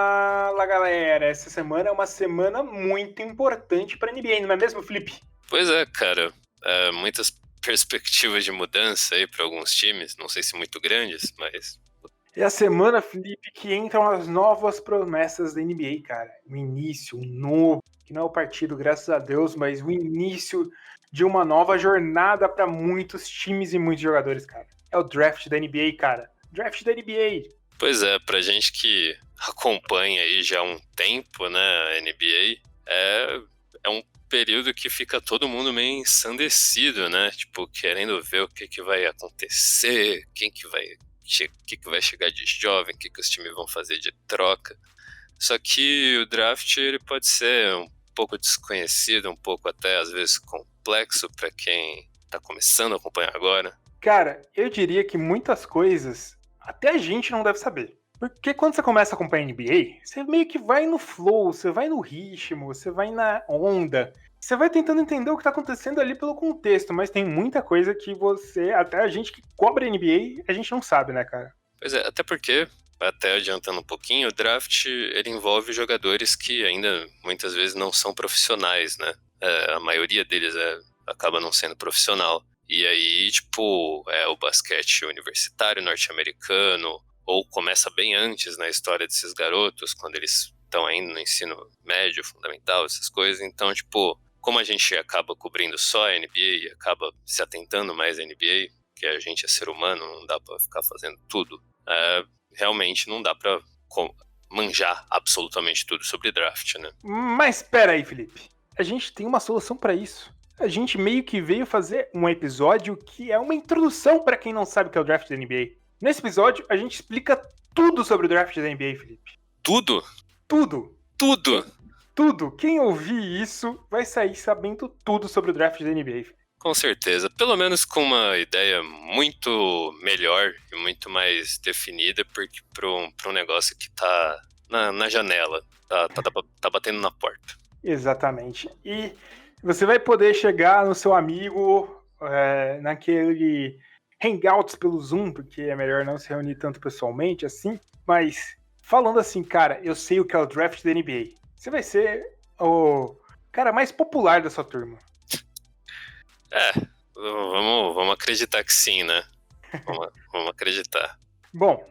Fala galera, essa semana é uma semana muito importante para a NBA, não é mesmo, Felipe? Pois é, cara. Muitas perspectivas de mudança aí para alguns times, não sei se muito grandes, mas É a semana, Felipe, que entram as novas promessas da NBA, cara. O início, um novo, que não é o partido, graças a Deus, mas o início de uma nova jornada para muitos times e muitos jogadores, cara. É o draft da NBA, cara. Draft da NBA. pois é, pra gente que acompanha aí já há um tempo, né, a NBA, é um período que fica todo mundo meio ensandecido, né? Tipo, querendo ver o que vai acontecer, que vai chegar de jovem, o que os times vão fazer de troca. Só que o draft ele pode ser um pouco desconhecido, um pouco até às vezes complexo para quem tá começando a acompanhar agora. Cara, eu diria que muitas coisas até a gente não deve saber. Porque quando você começa a acompanhar a NBA, você meio que vai no flow, você vai no ritmo, você vai na onda. Você vai tentando entender o que tá acontecendo ali pelo contexto, mas tem muita coisa que até a gente que cobra NBA, a gente não sabe, né, cara? Pois é, até porque, até adiantando um pouquinho, o draft ele envolve jogadores que ainda muitas vezes não são profissionais, né? A maioria deles acaba não sendo profissional. E aí, tipo, é o basquete universitário norte-americano, ou começa bem antes na história desses garotos, quando eles estão ainda no ensino médio, fundamental, essas coisas. Então, tipo, como a gente acaba cobrindo só a NBA e acaba se atentando mais à NBA, que a gente é ser humano, não dá pra ficar fazendo tudo, realmente não dá pra manjar absolutamente tudo sobre draft, né? Mas espera aí, Felipe. A gente tem uma solução pra isso. A gente meio que veio fazer um episódio que é uma introdução pra quem não sabe o que é o draft da NBA. Nesse episódio, a gente explica tudo sobre o draft da NBA, Felipe. Tudo? Tudo. Tudo! Tudo. Quem ouvir isso vai sair sabendo tudo sobre o draft da NBA. Com certeza. Pelo menos com uma ideia muito melhor e muito mais definida para um negócio que tá na janela, tá batendo na porta. Exatamente. E você vai poder chegar no seu amigo naquele hangouts pelo Zoom, porque é melhor não se reunir tanto pessoalmente assim, mas falando assim, cara, eu sei o que é o draft da NBA. Você vai ser o cara mais popular da sua turma. É, vamos acreditar que sim, né? Vamos acreditar. Bom,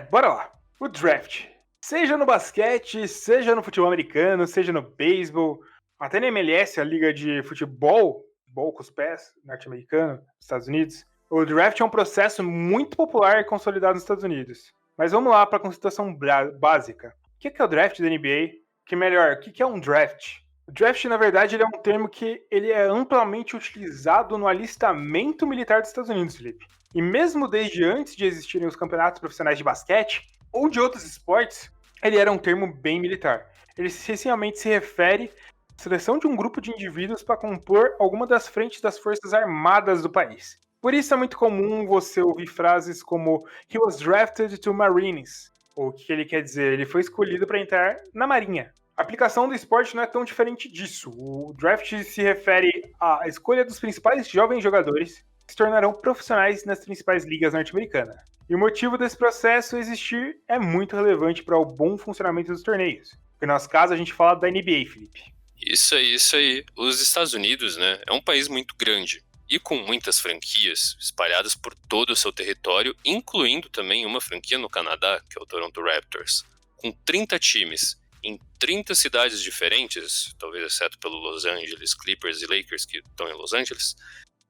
bora lá. O draft. Seja no basquete, seja no futebol americano, seja no beisebol, até na MLS, a liga de futebol, futebol com os pés, norte-americano, dos Estados Unidos. O draft é um processo muito popular e consolidado nos Estados Unidos. Mas vamos lá para a conceituação básica. O que é o draft da NBA? Que melhor, o que é um draft? O draft, na verdade, ele é um termo que ele é amplamente utilizado no alistamento militar dos Estados Unidos, Felipe. E mesmo desde antes de existirem os campeonatos profissionais de basquete ou de outros esportes, ele era um termo bem militar. Ele essencialmente se refere à seleção de um grupo de indivíduos para compor alguma das frentes das forças armadas do país. Por isso é muito comum você ouvir frases como "He was drafted to Marines", ou o que ele quer dizer, ele foi escolhido para entrar na Marinha. A aplicação do esporte não é tão diferente disso. O draft se refere à escolha dos principais jovens jogadores que se tornarão profissionais nas principais ligas norte-americanas. E o motivo desse processo existir é muito relevante para o bom funcionamento dos torneios. No nosso caso, a gente fala da NBA, Felipe. Isso aí, isso aí. Os Estados Unidos, né, é um país muito grande e com muitas franquias espalhadas por todo o seu território, incluindo também uma franquia no Canadá, que é o Toronto Raptors, com 30 times em 30 cidades diferentes, talvez exceto pelo Los Angeles Clippers e Lakers que estão em Los Angeles.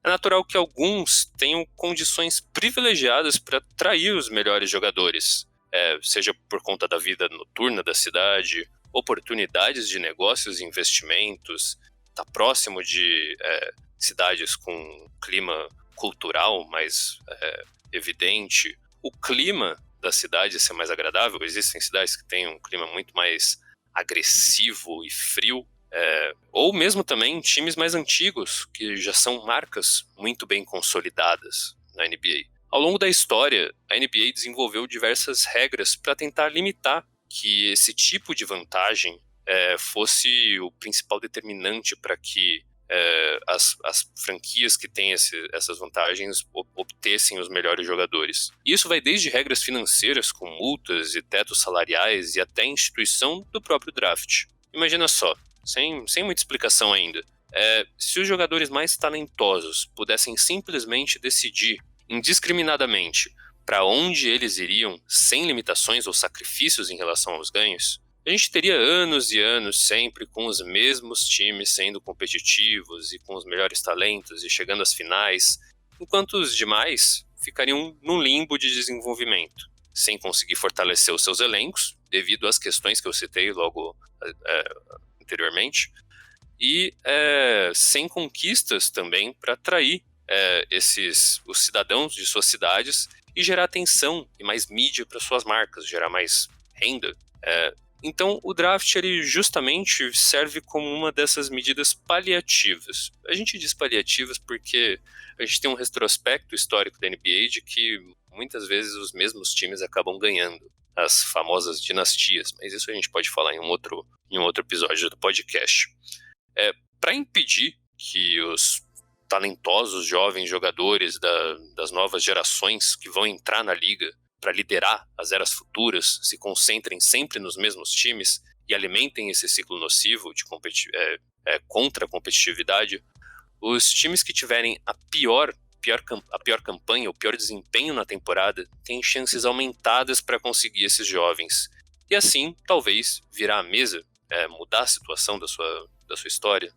É natural que alguns tenham condições privilegiadas para atrair os melhores jogadores, seja por conta da vida noturna da cidade, oportunidades de negócios e investimentos, está próximo de cidades com clima cultural mais evidente, o clima da cidade ser mais agradável. Existem cidades que têm um clima muito mais agressivo e frio, ou mesmo também times mais antigos, que já são marcas muito bem consolidadas na NBA. Ao longo da história, a NBA desenvolveu diversas regras para tentar limitar que esse tipo de vantagem fosse o principal determinante para que as franquias que têm essas vantagens obtessem os melhores jogadores. E isso vai desde regras financeiras, com multas e tetos salariais, e até a instituição do próprio draft. Imagina só, sem muita explicação ainda, se os jogadores mais talentosos pudessem simplesmente decidir indiscriminadamente para onde eles iriam, sem limitações ou sacrifícios em relação aos ganhos, a gente teria anos e anos sempre com os mesmos times sendo competitivos e com os melhores talentos e chegando às finais, enquanto os demais ficariam num limbo de desenvolvimento, sem conseguir fortalecer os seus elencos, devido às questões que eu citei logo anteriormente, e sem conquistas também para atrair os cidadãos de suas cidades e gerar atenção e mais mídia para suas marcas, gerar mais renda. Então, o draft ele justamente serve como uma dessas medidas paliativas. A gente diz paliativas porque a gente tem um retrospecto histórico da NBA de que muitas vezes os mesmos times acabam ganhando as famosas dinastias, mas isso a gente pode falar em um outro episódio do podcast. Para impedir que os talentosos jovens jogadores das novas gerações que vão entrar na liga para liderar as eras futuras se concentrem sempre nos mesmos times e alimentem esse ciclo nocivo de contra a competitividade, os times que tiverem a pior campanha, o pior desempenho na temporada, têm chances aumentadas para conseguir esses jovens. E assim, talvez, virar a mesa, mudar a situação da sua história.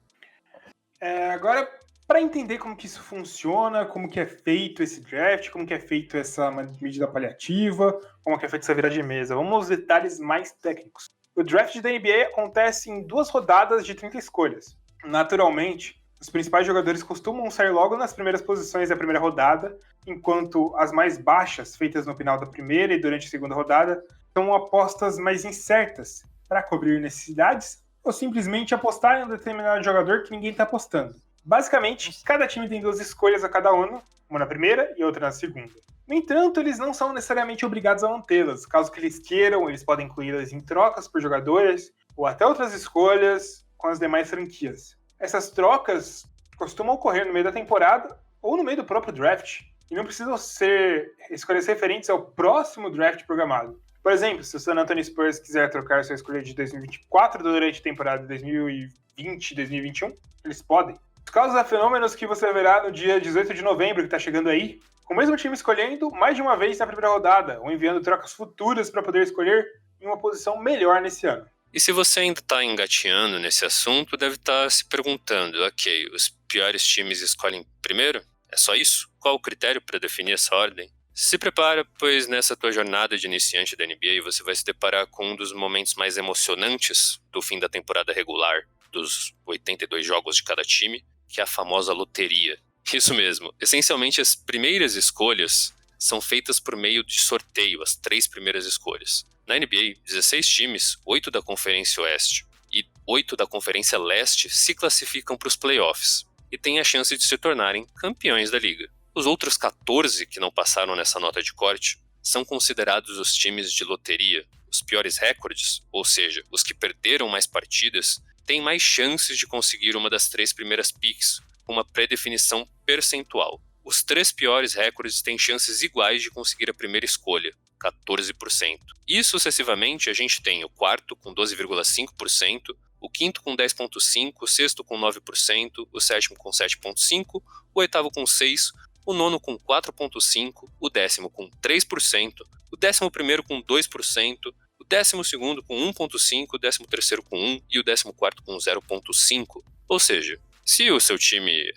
Agora, para entender como que isso funciona, como que é feito esse draft, como que é feito essa medida paliativa, como que é feita essa virada de mesa, vamos aos detalhes mais técnicos. O draft da NBA acontece em 2 rodadas de 30 escolhas. Naturalmente, os principais jogadores costumam sair logo nas primeiras posições da primeira rodada, enquanto as mais baixas, feitas no final da primeira e durante a segunda rodada, são apostas mais incertas para cobrir necessidades ou simplesmente apostar em um determinado jogador que ninguém está apostando. Basicamente, cada time tem 2 escolhas a cada ano, uma na primeira e outra na segunda. No entanto, eles não são necessariamente obrigados a mantê-las. Caso que eles queiram, eles podem incluí-las em trocas por jogadores ou até outras escolhas com as demais franquias. Essas trocas costumam ocorrer no meio da temporada ou no meio do próprio draft e não precisam ser escolhas referentes ao próximo draft programado. Por exemplo, se o San Antonio Spurs quiser trocar sua escolha de 2024 durante a temporada de 2020 e 2021, eles podem. Os casos a fenômenos que você verá no dia 18 de novembro, que está chegando aí, com o mesmo time escolhendo mais de uma vez na primeira rodada, ou enviando trocas futuras para poder escolher em uma posição melhor nesse ano. E se você ainda está engateando nesse assunto, deve estar se perguntando, ok, os piores times escolhem primeiro? É só isso? Qual o critério para definir essa ordem? Se prepara, pois nessa tua jornada de iniciante da NBA você vai se deparar com um dos momentos mais emocionantes do fim da temporada regular, dos 82 jogos de cada time, que é a famosa loteria. Isso mesmo, essencialmente as primeiras escolhas são feitas por meio de sorteio, as 3 primeiras escolhas. Na NBA, 16 times, 8 da Conferência Oeste e 8 da Conferência Leste se classificam para os playoffs e têm a chance de se tornarem campeões da liga. Os outros 14 que não passaram nessa nota de corte são considerados os times de loteria. Os piores recordes, ou seja, os que perderam mais partidas, têm mais chances de conseguir uma das 3 primeiras picks, com uma pré-definição percentual. Os 3 piores recordes têm chances iguais de conseguir a primeira escolha, 14%. E sucessivamente a gente tem o quarto com 12,5%, o quinto com 10,5%, o sexto com 9%, o sétimo com 7,5%, o oitavo com 6%, o nono com 4,5%, o décimo com 3%, o 11º com 2%, o 12º com 1,5%, o 13º com 1% e o 14º com 0,5%. Ou seja, se o seu time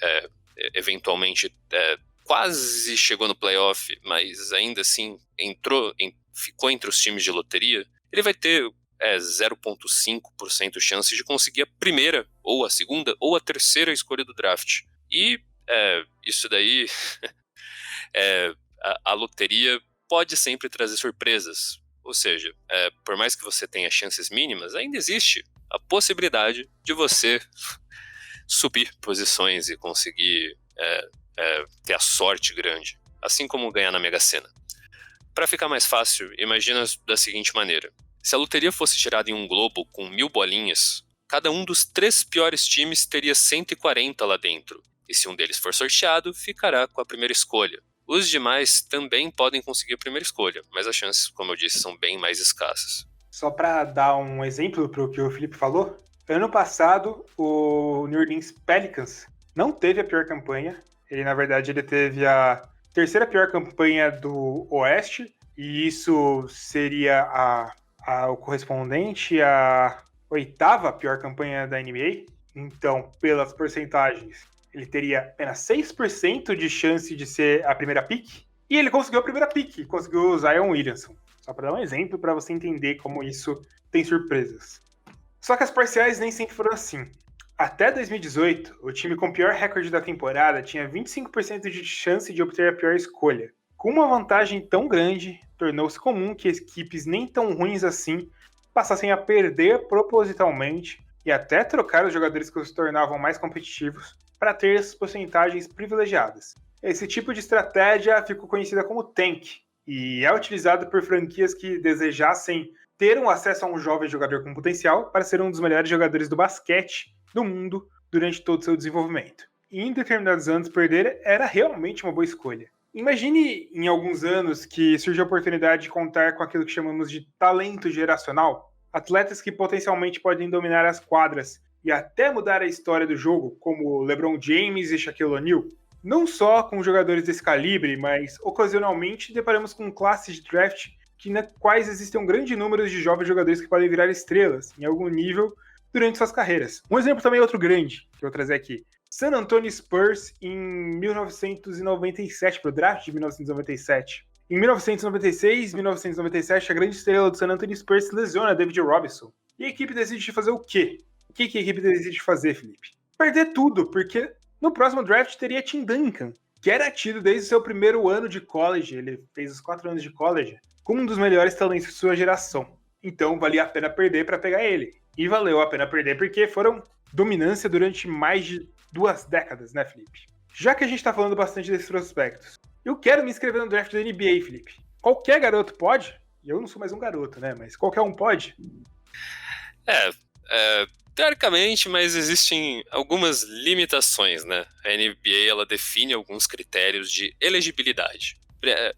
eventualmente quase chegou no playoff, mas ainda assim ficou entre os times de loteria, ele vai ter 0,5% chance de conseguir a primeira, ou a segunda, ou a terceira escolha do draft. E isso daí, a loteria pode sempre trazer surpresas. Ou seja, por mais que você tenha chances mínimas, ainda existe a possibilidade de você subir posições e conseguir ter a sorte grande, assim como ganhar na Mega Sena. Para ficar mais fácil, imagina da seguinte maneira: se a loteria fosse tirada em um globo com 1000 bolinhas, cada um dos 3 piores times teria 140 lá dentro, e se um deles for sorteado, ficará com a primeira escolha. Os demais também podem conseguir a primeira escolha, mas as chances, como eu disse, são bem mais escassas. Só para dar um exemplo para o que o Felipe falou, ano passado o New Orleans Pelicans não teve a pior campanha. Na verdade, ele teve a terceira pior campanha do Oeste, e isso seria o correspondente à oitava pior campanha da NBA. Então, pelas porcentagens, ele teria apenas 6% de chance de ser a primeira pick, e ele conseguiu a primeira pick, conseguiu o Zion Williamson. Só para dar um exemplo, para você entender como isso tem surpresas. Só que as parciais nem sempre foram assim. Até 2018, o time com o pior recorde da temporada tinha 25% de chance de obter a pior escolha. Com uma vantagem tão grande, tornou-se comum que equipes nem tão ruins assim passassem a perder propositalmente e até trocar os jogadores que os tornavam mais competitivos para ter as porcentagens privilegiadas. Esse tipo de estratégia ficou conhecida como tank, e é utilizado por franquias que desejassem ter um acesso a um jovem jogador com potencial para ser um dos melhores jogadores do basquete do mundo durante todo o seu desenvolvimento. E em determinados anos, perder era realmente uma boa escolha. Imagine em alguns anos que surge a oportunidade de contar com aquilo que chamamos de talento geracional, atletas que potencialmente podem dominar as quadras e até mudar a história do jogo, como LeBron James e Shaquille O'Neal. Não só com jogadores desse calibre, mas ocasionalmente deparamos com classes de draft nas quais existem um grande número de jovens jogadores que podem virar estrelas, em algum nível, durante suas carreiras. Um exemplo também outro grande, que eu vou trazer aqui. San Antonio Spurs em 1997, para o draft de 1997. Em 1996 e 1997, a grande estrela do San Antonio Spurs se lesiona, David Robinson. E a equipe decide fazer o quê? O que a equipe decide fazer, Felipe? Perder tudo, porque no próximo draft teria Tim Duncan, que era tido desde o seu primeiro ano de college, ele fez os 4 anos de college, como um dos melhores talentos de sua geração. Então valia a pena perder para pegar ele. E valeu a pena perder porque foram dominância durante mais de 2 décadas, né, Felipe? Já que a gente tá falando bastante desses prospectos, eu quero me inscrever no draft da NBA, Felipe. Qualquer garoto pode? Eu não sou mais um garoto, né? Mas qualquer um pode? Teoricamente, mas existem algumas limitações, né? A NBA, ela define alguns critérios de elegibilidade.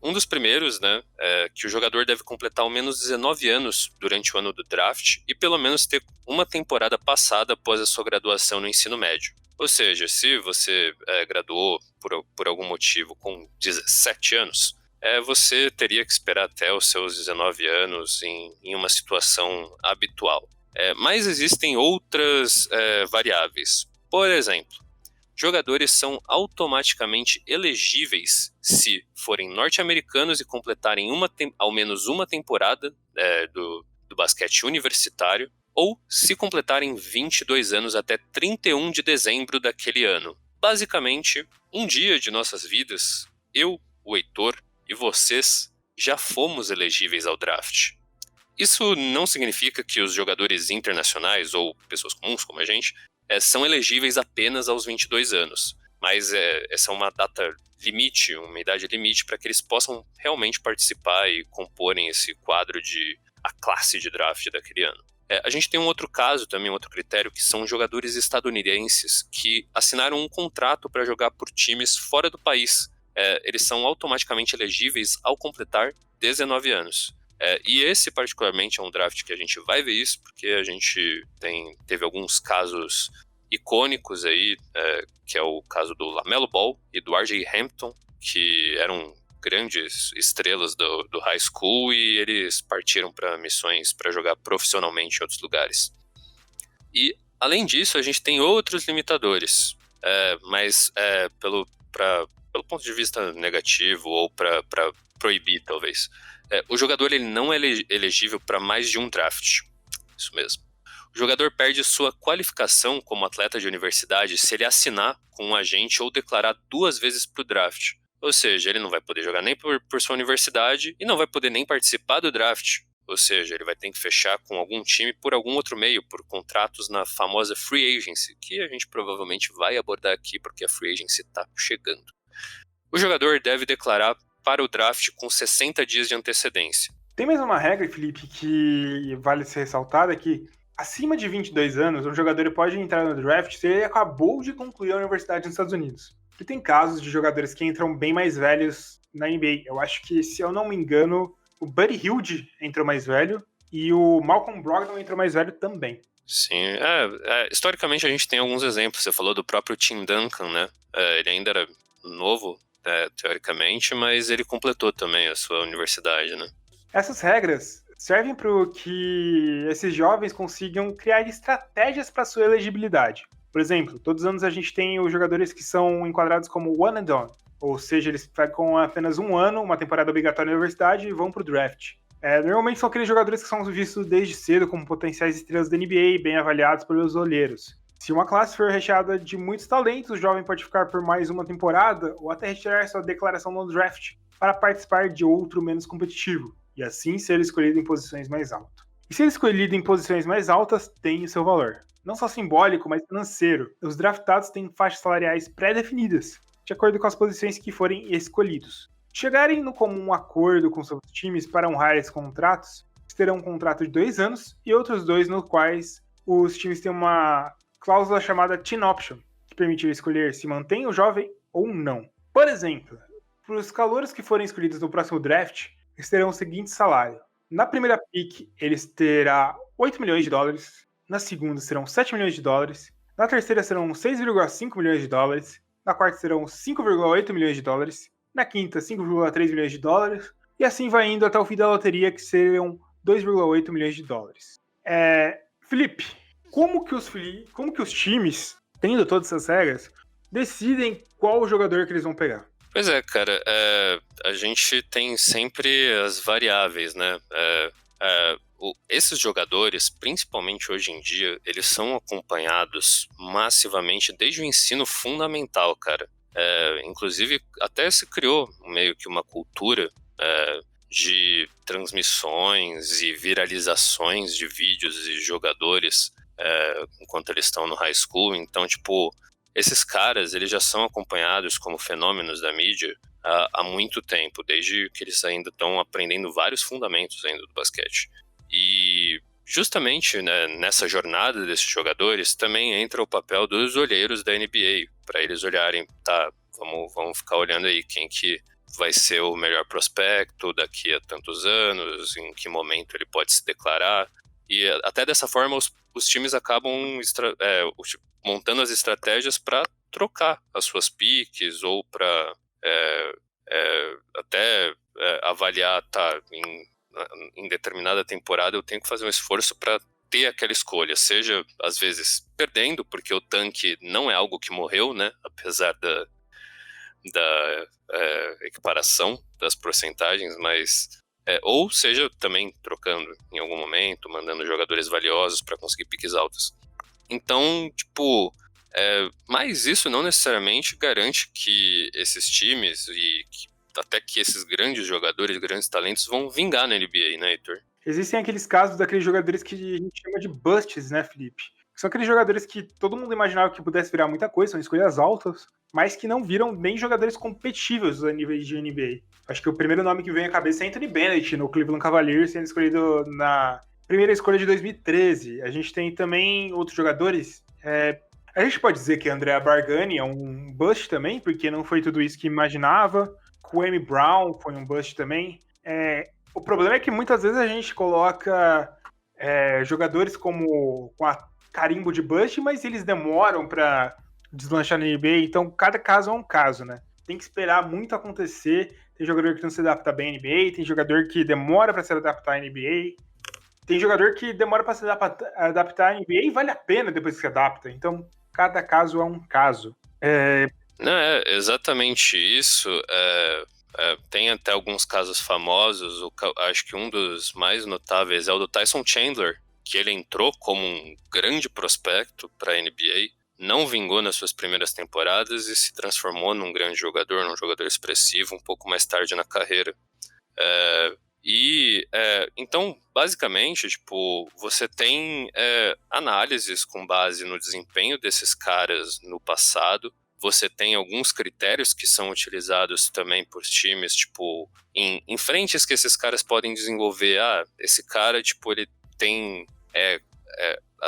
Um dos primeiros, né, é que o jogador deve completar ao menos 19 anos durante o ano do draft e pelo menos ter uma temporada passada após a sua graduação no ensino médio. Ou seja, se você graduou por algum motivo com 17 anos, você teria que esperar até os seus 19 anos em uma situação habitual. Mas existem outras variáveis. Por exemplo, jogadores são automaticamente elegíveis se forem norte-americanos e completarem ao menos uma temporada do basquete universitário, ou se completarem 22 anos até 31 de dezembro daquele ano. Basicamente, um dia de nossas vidas, eu, o Heitor e vocês já fomos elegíveis ao draft. Isso não significa que os jogadores internacionais ou pessoas comuns como a gente são elegíveis apenas aos 22 anos, mas essa é uma data limite, uma idade limite para que eles possam realmente participar e comporem esse quadro a classe de draft daquele ano. A gente tem um outro caso também, um outro critério, que são jogadores estadunidenses que assinaram um contrato para jogar por times fora do país. Eles são automaticamente elegíveis ao completar 19 anos. E esse particularmente é um draft que a gente vai ver isso, porque a gente teve alguns casos icônicos aí, que é o caso do LaMelo Ball e do R.J. Hampton, que eram grandes estrelas do high school e eles partiram para missões para jogar profissionalmente em outros lugares. E, além disso, a gente tem outros limitadores, mas pelo ponto de vista negativo ou para proibir, talvez. O jogador ele não é elegível para mais de um draft. Isso mesmo. O jogador perde sua qualificação como atleta de universidade se ele assinar com um agente ou declarar 2 vezes para o draft. Ou seja, ele não vai poder jogar nem por sua universidade e não vai poder nem participar do draft. Ou seja, ele vai ter que fechar com algum time por algum outro meio, por contratos na famosa Free Agency, que a gente provavelmente vai abordar aqui porque a Free Agency está chegando. O jogador deve declarar para o draft com 60 dias de antecedência. Tem mais uma regra, Felipe, que vale ser ressaltada, que acima de 22 anos, um jogador pode entrar no draft se ele acabou de concluir a universidade nos Estados Unidos. E tem casos de jogadores que entram bem mais velhos na NBA. Eu acho que, se eu não me engano, o Buddy Hield entrou mais velho e o Malcolm Brogdon entrou mais velho também. Sim, historicamente a gente tem alguns exemplos. Você falou do próprio Tim Duncan, né? Ele ainda era novo, teoricamente, mas ele completou também a sua universidade, né? Essas regras servem para que esses jovens consigam criar estratégias para sua elegibilidade. Por exemplo, todos os anos a gente tem os jogadores que são enquadrados como one and done, ou seja, eles ficam apenas um ano, uma temporada obrigatória na universidade e vão para o draft. Normalmente são aqueles jogadores que são vistos desde cedo como potenciais estrelas da NBA, bem avaliados pelos olheiros. Se uma classe for recheada de muitos talentos, o jovem pode ficar por mais uma temporada ou até retirar sua declaração no draft para participar de outro menos competitivo, e assim ser escolhido em posições mais altas. E ser escolhido em posições mais altas tem o seu valor. Não só simbólico, mas financeiro. Os draftados têm faixas salariais pré-definidas, de acordo com as posições que forem escolhidos. Chegarem no comum acordo com seus times para honrar esses contratos, terão um contrato de 2 anos e outros 2 nos quais os times têm uma cláusula chamada team option, que permite escolher se mantém o jovem ou não. Por exemplo, para os calouros que forem escolhidos no próximo draft, eles terão o seguinte salário. Na primeira pick, eles terão 8 milhões de dólares. Na segunda, serão 7 milhões de dólares. Na terceira, serão 6,5 milhões de dólares. Na quarta, serão 5,8 milhões de dólares. Na quinta, 5,3 milhões de dólares. E assim vai indo até o fim da loteria, que serão 2,8 milhões de dólares. Felipe, como que os times, tendo todas essas regras, decidem qual jogador que eles vão pegar? Pois é, cara, a gente tem sempre as variáveis, né? Esses jogadores, principalmente hoje em dia, eles são acompanhados massivamente desde o ensino fundamental, cara. Inclusive, até se criou meio que uma cultura de transmissões e viralizações de vídeos de jogadores enquanto eles estão no high school. Então, tipo, esses caras, eles já são acompanhados como fenômenos da mídia há muito tempo, desde que eles ainda estão aprendendo vários fundamentos ainda do basquete. E justamente, né, nessa jornada desses jogadores também entra o papel dos olheiros da NBA, para eles olharem, tá, vamos ficar olhando aí quem que vai ser o melhor prospecto daqui a tantos anos, em que momento ele pode se declarar. E até dessa forma os times acabam montando as estratégias para trocar as suas piques ou para até avaliar, tá, em determinada temporada eu tenho que fazer um esforço para ter aquela escolha, seja às vezes perdendo, porque o tanque não é algo que morreu, né, apesar da equiparação das porcentagens, mas ou seja também trocando em algum momento, mandando jogadores valiosos para conseguir piques altos. Então, tipo, mas isso não necessariamente garante que esses times e até que esses grandes jogadores, grandes talentos vão vingar na NBA, né, Heitor? Existem aqueles casos daqueles jogadores que a gente chama de busts, né, Felipe? São aqueles jogadores que todo mundo imaginava que pudesse virar muita coisa, são escolhas altas, mas que não viram nem jogadores competitivos a nível de NBA. Acho que o primeiro nome que vem à cabeça é Anthony Bennett, no Cleveland Cavaliers, sendo escolhido na primeira escolha de 2013. A gente tem também outros jogadores. A gente pode dizer que Andrea Bargnani é um bust também, porque não foi tudo isso que imaginava. Kwame Brown foi um bust também. O problema é que muitas vezes a gente coloca jogadores com a carimbo de bust, mas eles demoram para deslanchar na NBA, então cada caso é um caso, né? Tem que esperar muito acontecer. Tem jogador que não se adapta bem à NBA, tem jogador que demora para se adaptar à NBA, tem jogador que demora para se adaptar à NBA e vale a pena depois que se adapta. Então, cada caso é um caso. Não, é exatamente isso. Tem até alguns casos famosos. Acho que um dos mais notáveis é o do Tyson Chandler, que ele entrou como um grande prospecto para a NBA, não vingou nas suas primeiras temporadas e se transformou num grande jogador, num jogador expressivo um pouco mais tarde na carreira. Então, basicamente, tipo, você tem análises com base no desempenho desses caras no passado. Você tem alguns critérios que são utilizados também por times, tipo, em frentes que esses caras podem desenvolver. Esse cara, tipo, ele tem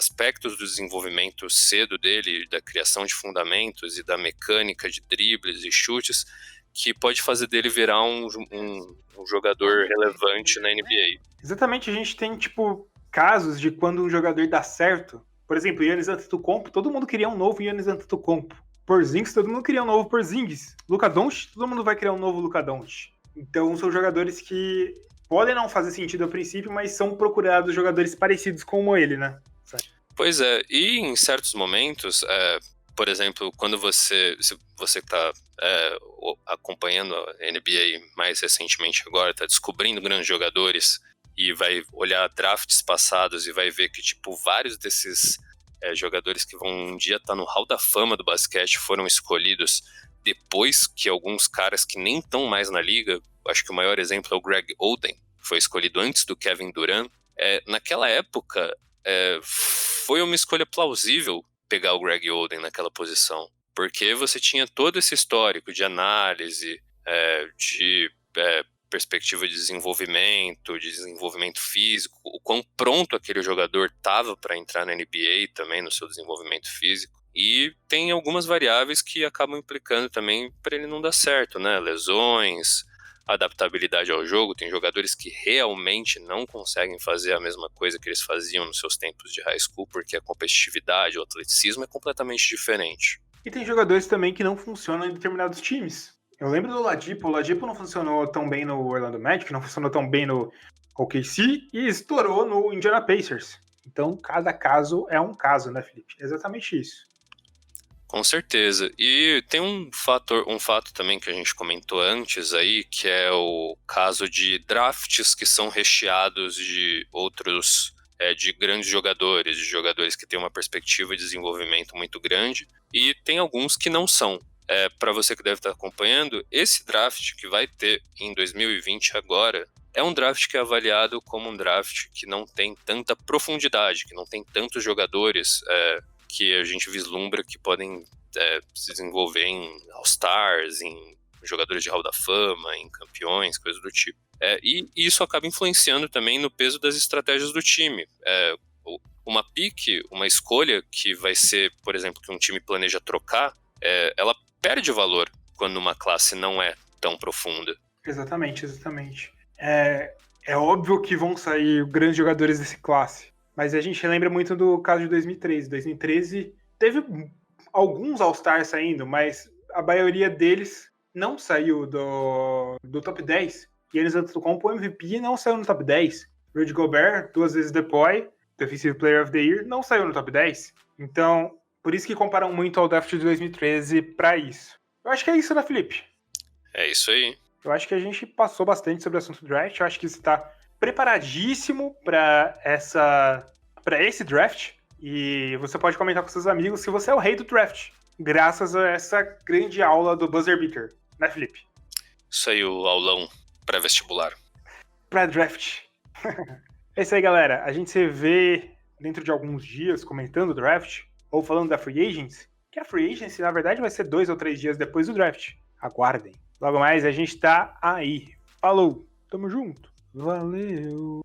aspectos do desenvolvimento cedo dele, da criação de fundamentos e da mecânica de dribles e chutes, que pode fazer dele virar um jogador relevante na NBA. Exatamente, a gente tem, casos de quando um jogador dá certo. Por exemplo, Giannis Antetokounmpo, todo mundo queria um novo Giannis Antetokounmpo. Porzingis, todo mundo queria um novo Porzingis. Luka Doncic, todo mundo vai criar um novo Luka Doncic. Então são jogadores que podem não fazer sentido a princípio, mas são procurados jogadores parecidos com ele, né? Pois é, e em certos momentos, por exemplo, quando você está acompanhando a NBA mais recentemente agora, está descobrindo grandes jogadores e vai olhar drafts passados e vai ver que, vários desses jogadores que vão um dia estar no Hall da Fama do basquete foram escolhidos depois que alguns caras que nem estão mais na liga, acho que o maior exemplo é o Greg Oden, que foi escolhido antes do Kevin Durant. Naquela época, foi uma escolha plausível pegar o Greg Oden naquela posição, porque você tinha todo esse histórico de análise, de perspectiva de desenvolvimento físico, o quão pronto aquele jogador estava para entrar na NBA também no seu desenvolvimento físico. E tem algumas variáveis que acabam implicando também para ele não dar certo, né? Lesões, adaptabilidade ao jogo. Tem jogadores que realmente não conseguem fazer a mesma coisa que eles faziam nos seus tempos de high school, porque a competitividade, o atleticismo é completamente diferente. E tem jogadores também que não funcionam em determinados times. Eu lembro do Oladipo. O Oladipo não funcionou tão bem no Orlando Magic, não funcionou tão bem no OKC e estourou no Indiana Pacers. Então, cada caso é um caso, né, Felipe? É exatamente isso. Com certeza. E tem um fato também que a gente comentou antes aí, que é o caso de drafts que são recheados de outros, de grandes jogadores, de jogadores que têm uma perspectiva de desenvolvimento muito grande, e tem alguns que não são. Para você que deve estar acompanhando, esse draft que vai ter em 2020 agora, é um draft que é avaliado como um draft que não tem tanta profundidade, que não tem tantos jogadores que a gente vislumbra que podem se desenvolver em All-Stars, em jogadores de Hall da Fama, em campeões, coisas do tipo. E isso acaba influenciando também no peso das estratégias do time. Uma pick, uma escolha que vai ser, por exemplo, que um time planeja trocar, ela perde valor quando uma classe não é tão profunda. Exatamente. É óbvio que vão sair grandes jogadores dessa classe, mas a gente lembra muito do caso de 2013. 2013 teve alguns All-Stars saindo, mas a maioria deles não saiu do top 10. Giannis Antetokounmpo, o MVP, não saiu no top 10. Rudy Gobert, 2 vezes DPOY, Defensive Player of the Year, não saiu no top 10. Então, por isso que comparam muito ao draft de 2013 para isso. Eu acho que é isso, né, Felipe? É isso aí. Eu acho que a gente passou bastante sobre o assunto draft. Eu acho que você está preparadíssimo para esse draft. E você pode comentar com seus amigos que você é o rei do draft, graças a essa grande aula do Buzzer Beater, né, Felipe? Isso aí, o aulão pré-vestibular. Pré-draft. É isso aí, galera. A gente se vê dentro de alguns dias comentando o draft, ou falando da Free Agency, que a Free Agency, na verdade, vai ser 2 ou 3 dias depois do draft. Aguardem. Logo mais, a gente tá aí. Falou. Tamo junto. Valeu.